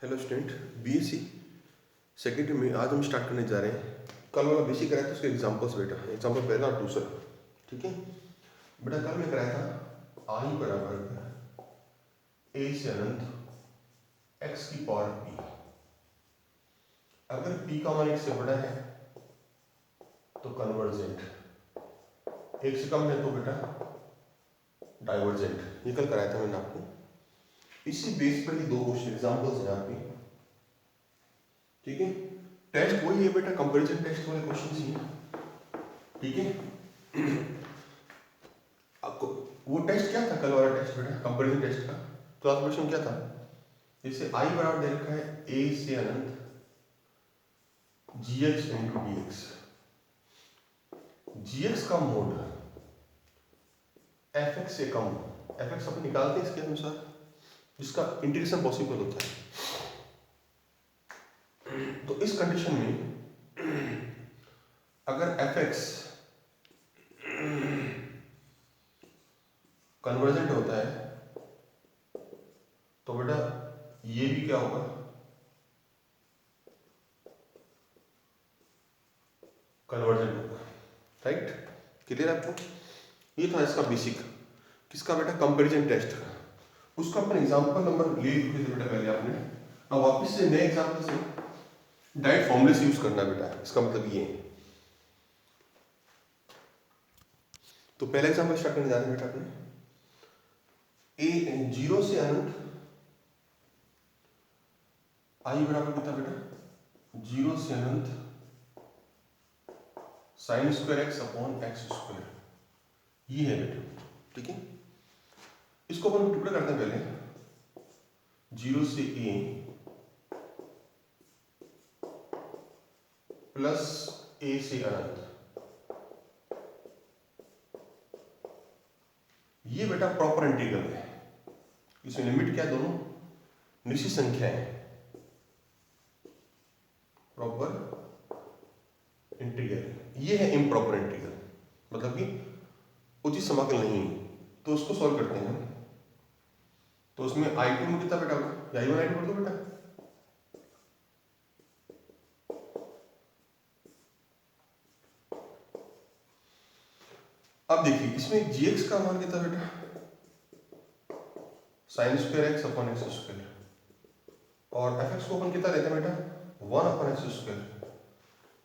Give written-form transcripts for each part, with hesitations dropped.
Hello student, BSc second में आज हम स्टार्ट करने जा रहे हैं। कल वाला बेसिक कराया था, उसके एग्जांपल्स बेटा, एग्जांपल पहला और दूसरा। ठीक है बेटा, कल में कराया था आई बराबर ए से अनंत एक्स की पावर पी। अगर पी का मान एक से बड़ा है तो कन्वर्जेंट, एक से कम है तो बेटा डाइवर्जेंट। ये कल कराया था मैंने आपको। इसी बेस पर ही दो क्वेश्चन एग्जांपल्स हैं यहाँ पे। ठीक है, टेस्ट वही है बेटा, कंपैरिजन टेस्ट वाले क्वेश्चन ही है। ठीक है, आपको वो टेस्ट क्या था कल वाला टेस्ट बेटा, कंपैरिजन टेस्ट का क्लास क्वेश्चन क्या था? जैसे आई बराबर दे रखा है ए से अनंत g h into d x. G x का मोड एफ एक्स से कम, एफ एक्स अपन निकालते हैं इसके अनुसार जिसका इंटीग्रेशन पॉसिबल होता है। तो इस कंडीशन में अगर एफ एक्स कन्वर्जेंट होता है तो बेटा ये भी क्या होगा, कन्वर्जेंट होगा। राइट, क्लियर आपको? ये था इसका बेसिक, किसका बेटा, कंपैरिजन टेस्ट का। उसका अपन एग्जांपल नंबर ले लिखे थे बेटा पहले आपने। अब वापस से नए एग्जांपल से डायरेक्ट फॉर्मूले से यूज करना बेटा, इसका मतलब ये है। तो पहला एग्जांपल स्टार्ट करने जा रहे हैं बेटा अपने। ए जीरो से अनंत आई बराबर कितना बेटा, जीरो से अनंत sine square x upon x square, ये है बेटा। ठीक है, इसको अपन टुकड़ा करते हैं पहले। जीरो से ए प्लस ए से अनंत, ये बेटा प्रॉपर इंटीग्रल है। इसमें लिमिट क्या है, दोनों निश्चित संख्या है। प्रॉपर इंटीग्रल ये है, इम्प्रॉपर इंटीग्रल मतलब कि उचित समाकल नहीं है। तो उसको सॉल्व करते हैं हम। तो उसमें i2 में कितना बेटा होगा, i1 i2 कर दो बेटा। अब देखिए इसमें gx का मान कितना बेटा, sign square x upon x square, और fx को अपन कितना लेते हैं बेटा, 1 अपॉन एक्स स्क्वायर,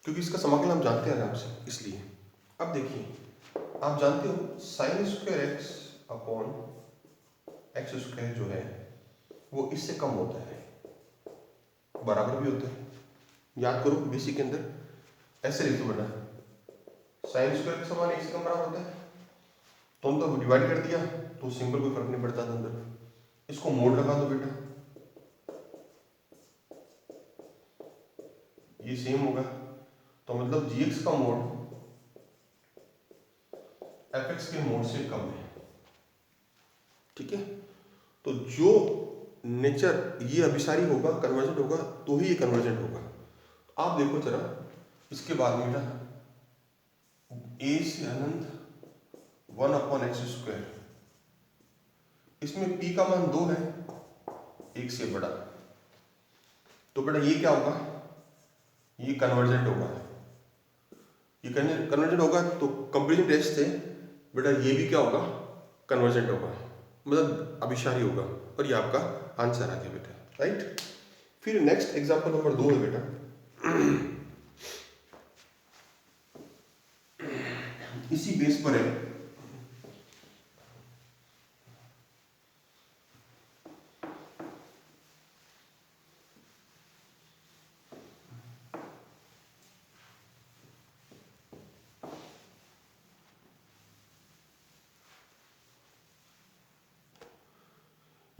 क्योंकि इसका समाकलन हम जानते हैं आराम से, इसलिए। अब देखिए आप जानते हो sign square x upon x square जो है वो इससे कम होता है, बराबर भी होता है। याद करो बेसिक के अंदर ऐसे लिख दो बेटा, साइन स्क्वायर के समान एक से कम बराबर होता है। तो हम तो डिवाइड कर दिया तो सिंबल कोई फर्क नहीं पड़ता था अंदर। इसको मोड लगा दो बेटा, ये सेम होगा। तो मतलब gx का मोड fx के मोड से कम है। ठीक है, तो जो नेचर ये अभिसारी होगा, कन्वर्जेंट होगा, तो ही ये कन्वर्जेंट होगा। आप देखो जरा इसके बाद में बेटा, a से अनंत 1 अपॉन एक्स स्क्वायर, इसमें p का मान 2 है, एक से बड़ा। तो बेटा ये क्या होगा, ये कन्वर्जेंट होगा। ये कन्वर्जेंट होगा तो कंपैरिजन टेस्ट से बेटा ये भी क्या होगा, कन्वर्जेंट होगा, मतलब अभिसारी होगा। और ये आपका आंसर आ गया बेटा। राइट, फिर नेक्स्ट एग्जांपल नंबर 2 है बेटा। इसी बेस पर है।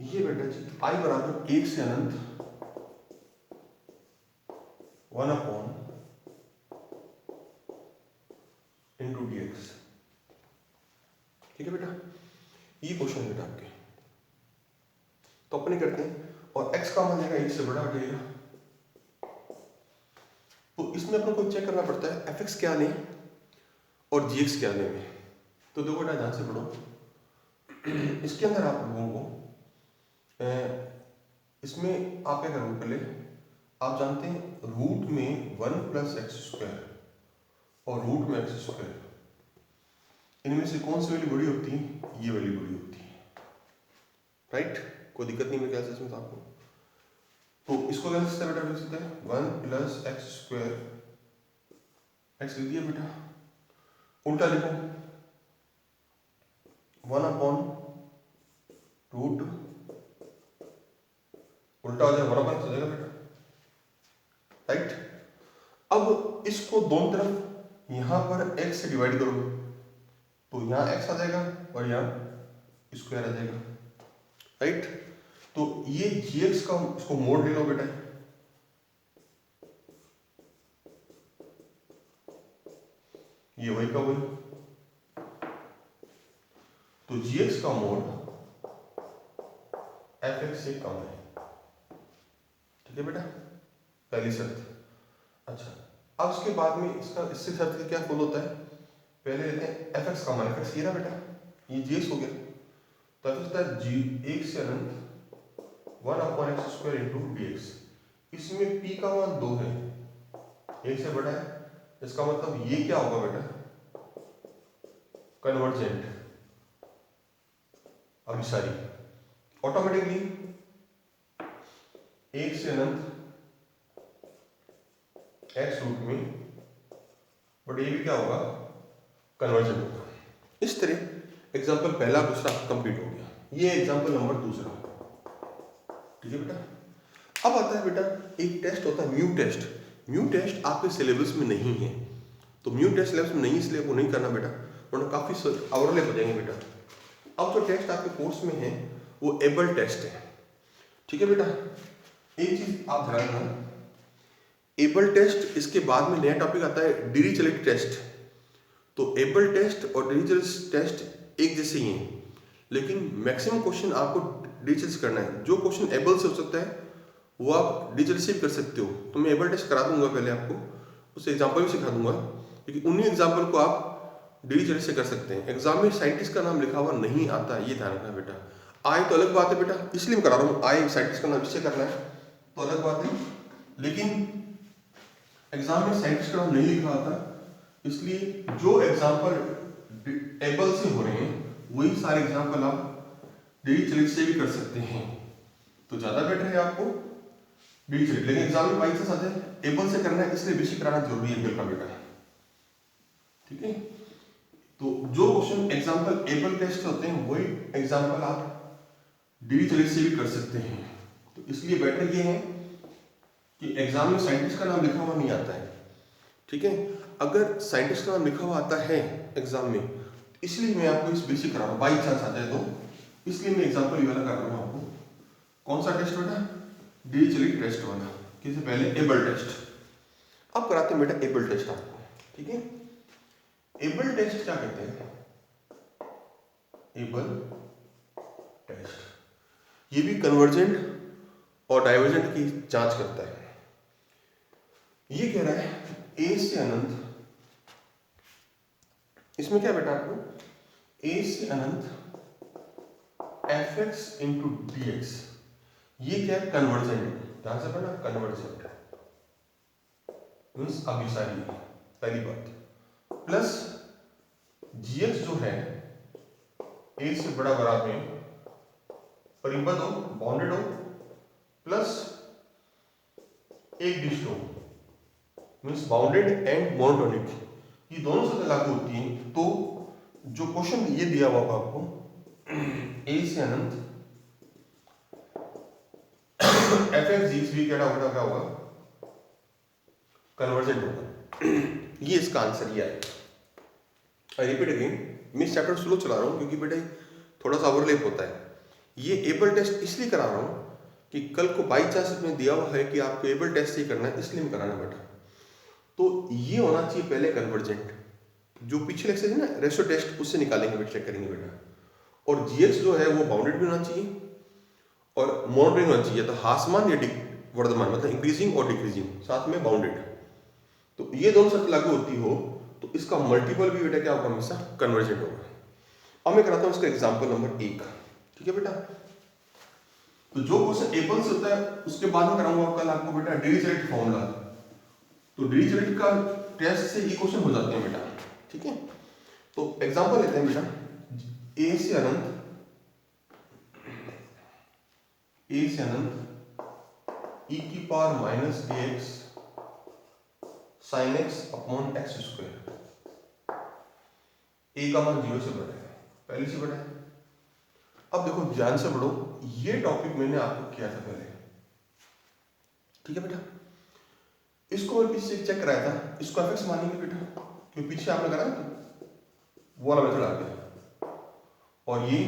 ये बेटा जी आई बराबर 1 से अनंत 1 अपॉन इंटू डी एक्स। ठीक है बेटा, ये क्वेश्चन बेटा आपके। तो अपने करते हैं, और x का मान है 1 से बड़ा हो जाएगा। तो इसमें अपने को चेक करना पड़ता है fx क्या लें और gx क्या लें। तो देखो बेटा ध्यान से पढ़ो। इसके अंदर आप लोगों को इसमें आप क्या करोगे, पहले आप जानते हैं रूट में 1+x² और रूट में x², इनमें से कौन सी वैल्यू बड़ी होती है, ये वैल्यू बड़ी होती है, राइट। कोई दिक्कत नहीं मेरे ख्याल से इसमें आपको। तो इसको कैसे सकते हैं बेटा, लिख सकते हैं 1+x², x लिख दिया बेटा, उल्टा लिखो 1/√, उल्टा हो जाएगा 1/x हो जाएगा बेटा, राइट। अब इसको दोनों तरफ यहां पर x से डिवाइड करो तो यहां x आ जाएगा और यहां स्क्वायर आ जाएगा, राइट। तो ये gx का इसको मोड ले लो बेटा, ये वही का वही, तो gx का मोड fx से कम है, ठीक है बेटा, पहली शर्त। अच्छा, अब उसके बाद में इसका इससे शर्त का क्या फॉलो होता है, पहले लेते हैं fx का मान, fx ये रहा बेटा, ये gx हो गया, तो f होता है g 1 से अनंत 1/x² इंटू dx। इसमें p का मान 2 है, 1 से बड़ा है, इसका मतलब ये क्या होगा बेटा, कन्वर्जेंट अभिसारी, ऑटोमेटिकली 1 से अनंत x रूट में, बट ये भी क्या होगा, कन्वर्जेंट होगा। इस तरह एग्जांपल पहला दूसरा कंप्लीट हो गया, ये एग्जांपल नंबर दूसरा, ठीक है बेटा। अब आता है बेटा एक टेस्ट होता है म्यू टेस्ट। म्यू टेस्ट आपके सिलेबस में नहीं है, तो म्यू टेस्ट सिलेबस में नहीं इसलिए वो नहीं करना बेटा, वरना काफी ओवरलैप हो जाएंगे बेटा। अब जो टेस्ट आपके कोर्स में है वो एबल टेस्ट है, ठीक है बेटा। एक चीज आप ध्यान रखना, एबल टेस्ट इसके बाद में नया टॉपिक आता है डिरिचलेट टेस्ट। तो एबल टेस्ट और डिरिचलेट टेस्ट एक जैसे ही हैं, लेकिन मैक्सिमम क्वेश्चन आपको डिरिचलेट से करना है। जो क्वेश्चन एबल से हो सकता है वो आप डिरिचलेट से भी कर सकते हो, तो मैं एबल टेस्ट करा दूंगा पहले आपको, उस एग्जाम्पल भी सिखा दूंगा, क्योंकि उन्हीं एग्जाम्पल को आप डिरिचलेट से कर सकते हैं। एग्जाम में साइंटिस्ट का नाम लिखा हुआ नहीं आता, ये ध्यान रखना बेटा। आए तो अलग बात है बेटा, इसलिए मैं करा रहा हूँ, आए साइंटिस्ट का नाम इससे करना है तो अलग बात है, लेकिन एग्जाम में साइंटिस्ट का नाम नहीं लिखा आता, इसलिए जो एग्जाम्पल एबल से हो रहे हैं वही सारे एग्जाम्पल आप डिरिचलेट से भी कर सकते हैं, तो ज्यादा बेटर है आपको डिरिचलेट। लेकिन एग्जाम में बाई चांस आते हैं एबल से करना है, इसलिए बेसिक कराना जरूरी है एबल का बेटा, ठीक है। तो जो क्वेश्चन एग्जाम्पल एबल टेस्ट होते हैं वही एग्जाम्पल आप डिरिचलेट से भी कर सकते हैं, तो इसलिए बेटर ये है कि एग्जाम में साइंटिस्ट का नाम लिखा हुआ नहीं आता है, ठीक है। अगर साइंटिस्ट का नाम लिखा हुआ आता है एग्जाम में, इसलिए मैं आपको इस बेसिक करा रहा हूँ, बाई चांस आ जाए तो, इसलिए मैं एग्जाम्पल ये वाला कर रहा हूँ आपको। कौन सा टेस्ट बेटा, डिरिचलेट टेस्ट वाला, किससे पहले एबल टेस्ट। अब कराते हैं बेटा एबल टेस्ट आपको, ठीक है। एबल टेस्ट क्या कहते हैं, एबल टेस्ट, ये भी कन्वर्जेंट और डाइवर्जेंट की जांच करता है। ये कह रहा है a से अनंत, इसमें क्या बेटा आपको a से अनंत fx इंटू dx, ये क्या है, कन्वर्जेंट, ध्यान से पढ़ना, कन्वर्जेंट मीन्स अभिसारी, पहली बात, प्लस gx जो है a से बड़ा बराबर में परिबद्ध हो, बाउंडेड हो, प्लस एक डिस्ट हो, मीन्स बाउंडेड एंड मोनोटोनिक, ये दोनों से लागू होती हैं। तो जो क्वेश्चन ये दिया हुआ होगा आपको a से अनंत fx dx भी क्या होगा, कन्वर्जेंट होगा, ये इसका आंसर ये आएगा। आई रिपीट अगेन, मैं इस चैप्टर स्लो चला रहा हूँ क्योंकि बेटा थोड़ा सा ओवरलैप होता है। ये एबल टेस्ट इसलिए करा रहा हूँ कि कल को बाई चांस में दिया हुआ है कि आपको एबल टेस्ट ही करना है, इसलिए मैं कराना बेटा। तो ये होना चाहिए पहले कन्वर्जेंट, जो पिछले लेक्चर है ना रेशो टेस्ट, उससे निकालेंगे बेटा, चेक करेंगे बेटा। और जीएक्स जो है वो बाउंडेड भी होना चाहिए और मोनोटोनिक होना चाहिए, तो हासमान या वर्धमान, मतलब इंक्रीजिंग और डिक्रीजिंग, साथ में बाउंडेड। तो ये दोनों शर्त लागू होती हो तो इसका मल्टीपल भी बेटा क्या होगा, हमेशा कन्वर्जेंट होगा। अब मैं कराता हूँ इसका एग्जाम्पल नंबर 1, ठीक है बेटा। तो जो क्वेश्चन एबल से होता है उसके बाद में कराऊंगा कल आपको बेटा डिरिचलेट फॉर्मूला। तो डिरिचलेट का टेस्ट से ये क्वेश्चन हो जाते हैं बेटा, ठीक है। तो एग्जांपल लेते हैं बेटा, ए से अनंत ई की power minus x sine x upon x square, a का मान 0 से बड़ा है, पहले से बड़ा है। अब देखो ध्यान से पढ़ो, ये टॉपिक मैंने आपको किया था पहले, ठीक है बेटा। इसको मैं पीछे चेक कराया था, इसको एफ एक्स मानेंगे बेटा, क्योंकि पीछे आपने करा ना वो वाला मेथड आ गया। और ये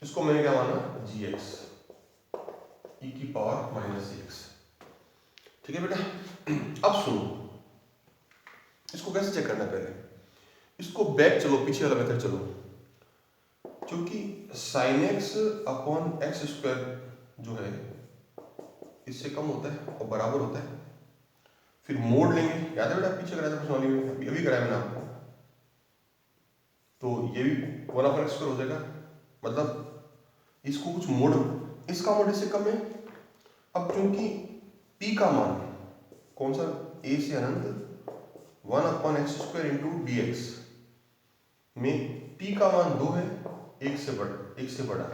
इसको मैंने क्या माना, जी एक्स ई की पावर माइनस एक्स, ठीक है बेटा। अब सुनो, इसको कैसे चेक करना है, पहले इसको बैक चलो, पीछे वाला मेथड चलो, क्योंकि sign x upon x square जो है इससे कम होता है और बराबर होता है। फिर मोड लेंगे, याद है बेटा पीछे कराया था प्रश्नावली में, अभी कराया मैंने आपको। तो ये भी 1/x हो जाएगा, मतलब इसको कुछ मोड, इसका मोड इससे कम है। अब क्योंकि p का मान कौन सा, a से अनंत 1/x² इंटू dx में p का मान 2 है, एक से बड़ा,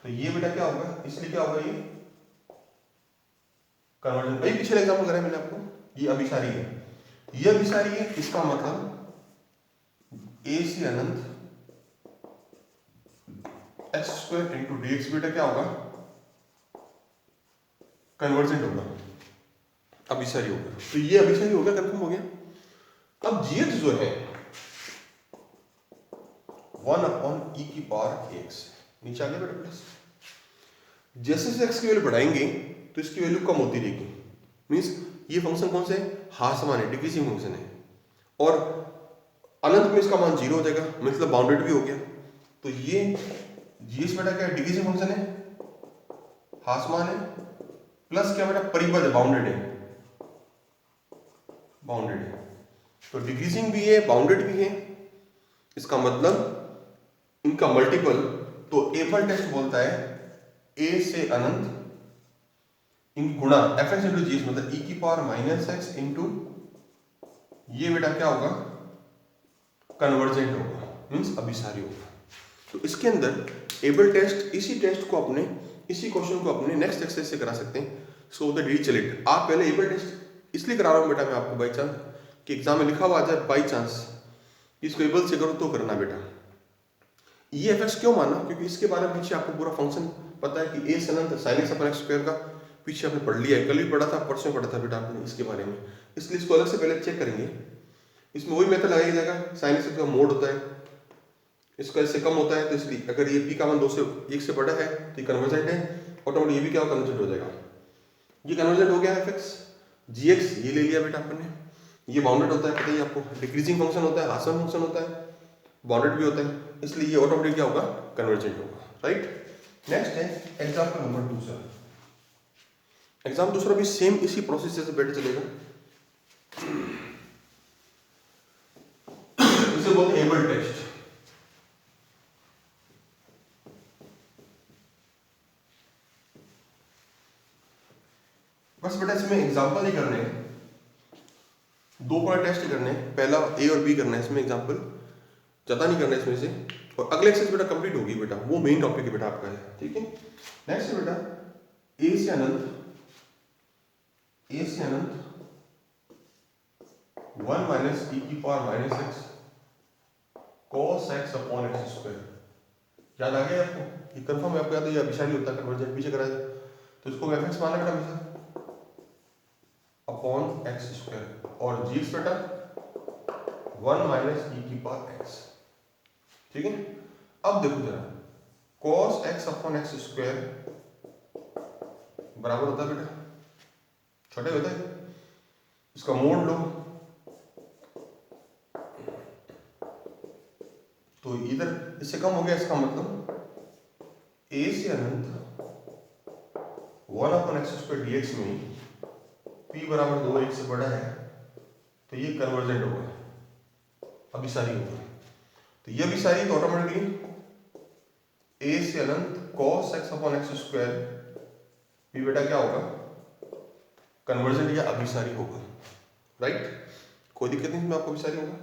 तो ये बेटा क्या होगा, इसलिए क्या होगा, ये कन्वर्जन। वही पिछले एग्जाम्पल कराया मैंने आपको, ये अभिसारी है, ये अभिसारी है, इसका मतलब a से अनंत x² इंटू dx बेटा क्या होगा, कन्वर्जेंट होगा, अभिसारी होगा। तो ये अभिसारी होगा, कंफर्म हो गया। अब gx जो है 1/e की पावर x, नीचे आ गया बेटा प्लस। जैसे जैसे x की वैल्यू बढ़ाएंगे तो इसकी वैल्यू कम होती रहेगी, मीन्स ये फंक्शन कौन सा है, हासमान है, डिक्रीजिंग फंक्शन है। और अनंत में इसका मान 0 हो जाएगा, मतलब बाउंडेड भी हो गया। तो ये gx बेटा क्या है, डिक्रीजिंग फंक्शन है, हासमान है, प्लस क्या बेटा परिबद्ध है, बाउंडेड है। तो डिक्रीजिंग भी है, बाउंडेड भी है, इसका मतलब इनका मल्टीपल। तो एबल टेस्ट बोलता है a से अनंत इन गुणा एफ एक्स इंटू जी, मतलब e की पावर माइनस एक्स इंटू ये बेटा क्या होगा, कन्वर्जेंट होगा, मीन्स अभिसारी होगा। तो इसके अंदर एबल टेस्ट, इसी टेस्ट को अपने, इसी क्वेश्चन को अपने नेक्स्ट एक्सरसाइज से करा सकते हैं। सो द डिरिचलेट, आप पहले एबल टेस्ट इसलिए करा रहा हूँ बेटा मैं आपको, बाई चांस कि एग्जाम में लिखा हुआ आ जाए, बाई चांस इसको एबल से करो तो करना बेटा। ये एफ एक्स क्यों माना, क्योंकि इसके बारे में पीछे आपको पूरा फंक्शन पता है कि ए से अनंत sine x upon x square का पीछे आपने पढ़ लिया है, कल भी पढ़ा था, परसों पढ़ा था बेटा आपने इसके बारे में। इसलिए इसको अलग से पहले चेक करेंगे। इसमें वही मेथड लगाया जाएगा, साइन एक्स का मोड होता है, इसका इससे कम होता है, तो इसलिए अगर ये p का मान 2 से 1 से बड़ा है तो ये कन्वर्जेंट है, ऑटोमेटिक ये भी क्या कन्वर्जेंट हो जाएगा, ये कन्वर्जेंट हो गया एफ एक्स। जी एक्स ये ले लिया बेटा आपने, ये बाउंडेड होता है, पता ही आपको, डिक्रीजिंग फंक्शन होता है, आसन फंक्शन होता है, बाउंडेड भी होता है, इसलिए ये ऑटोमेटिक क्या होगा, कन्वर्जेंट होगा, राइट। नेक्स्ट है एग्जाम्पल नंबर दूसरा। एग्जाम दूसरा भी सेम इसी प्रोसेस से बेटा चलेगा, इसे बोलते हैं एबल टेस्ट। बस बेटा इसमें एग्जाम्पल नहीं करने हैं, 2 पॉइंट टेस्ट करने हैं, पहला ए और बी करना है इसमें, एग्जाम्पल ज्यादा नहीं करना है इसमें से, और अगले एक्सरसाइज बेटा कंप्लीट होगी बेटा, वो मेन टॉपिक है बेटा आपका है, ठीक है। नेक्स्ट है बेटा ए से अनंत 1 माइनस e की power minus x cos x upon x square. याद आ गया आपको, ये कंफर्म है आपको, याद है, ये अभिसारी होता है, कन्वर्जेंट पीछे कराया, तो इसको एफ एक्स माना बेटा हमेशा अपॉन एक्स स्क्वायर, और जी एक्स बेटा 1 माइनस e की पावर x, ठीक है। अब देखो जरा, cos x upon x square बराबर होता है बेटा, छोटे होता है, इसका मोड लो, तो इधर इससे कम हो गया, इसका मतलब a से अनंत 1 अपॉन एक्स स्क्वायर dx में p बराबर 2 1 से बड़ा है, तो ये कन्वर्जेंट होगा, अभिसारी होगा। तो ये अभिसारी तो ऑटोमेटिकली ए से अनंत cos x upon x square ये बेटा क्या होगा, कन्वर्जेंट या अभिसारी होगा, राइट। कोई दिक्कत नहीं इसमें, आपको अभिसारी होगा।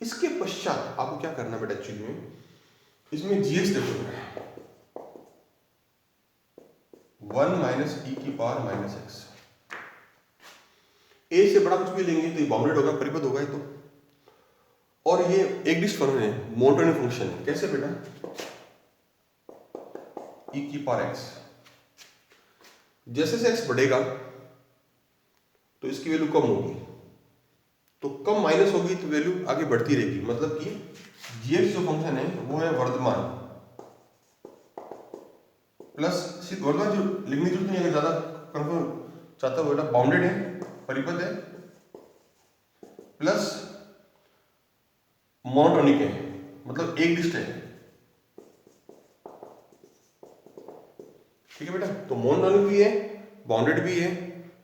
इसके पश्चात आपको क्या करना बेटा, एक्चुअली में इसमें जीएस देखो, 1 माइनस ई की पावर माइनस एक्स। ए से बड़ा कुछ भी लेंगे तो ये बाउंडेड होगा, परिपथ होगा ये तो। और ये एक डिश फंक्शन है, मोनोटोनिक फंक्शन है। कैसे बेटा, ई की पावर एक्स, जैसे से एक्स बढ़ेगा तो इसकी वैल्यू कम होगी, तो कम माइनस होगी तो वैल्यू आगे बढ़ती रहेगी। मतलब कि जीएक्स जो फंक्शन है वो है वर्धमान प्लस, सिर्फ वर्धमान जो लिखने की जरूरत नहीं है, अगर ज्यादा कंफर्म चाहता हो बेटा, बाउंडेड है, परिपथ है, प्लस मोनोटोनिक है, मतलब एक डिस्ट है, ठीक है बेटा। तो मोनोटोनिक भी है, बाउंडेड भी है,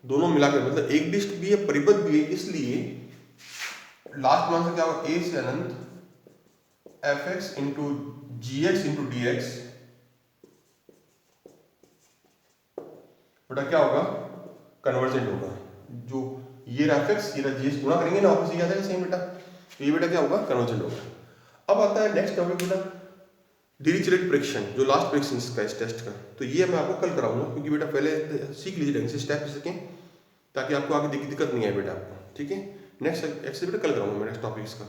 दोनों मिलाकर मतलब एक डिस्ट भी है, परिपथ भी है। इसलिए लास्ट मान से क्या होगा, ए से अनंत एफ एक्स इंटू जी एक्स इंटू डी एक्स बेटा क्या होगा, कन्वर्जेंट होगा। जो ये एफ एक्स ये जी एक्स गुणा करेंगे ना, वापस ये आ जाएगा सेम बेटा। तो ये बेटा क्या होगा, कन्वर्जेंट होगा। अब आता है नेक्स्ट टॉपिक बेटा, डिरिचलेट परीक्षण, जो लास्ट परीक्षण इसका इस टेस्ट का। तो ये मैं आपको कल कराऊंगा, क्योंकि बेटा पहले सीख लीजिए ढंग से, स्टेप सकें, ताकि आपको आगे दिक्कत नहीं आए बेटा आपको, ठीक है। नेक्स्ट एक्सरसाइज बेटा कल कराऊंगा मैं, नेक्स्ट टॉपिक इसका।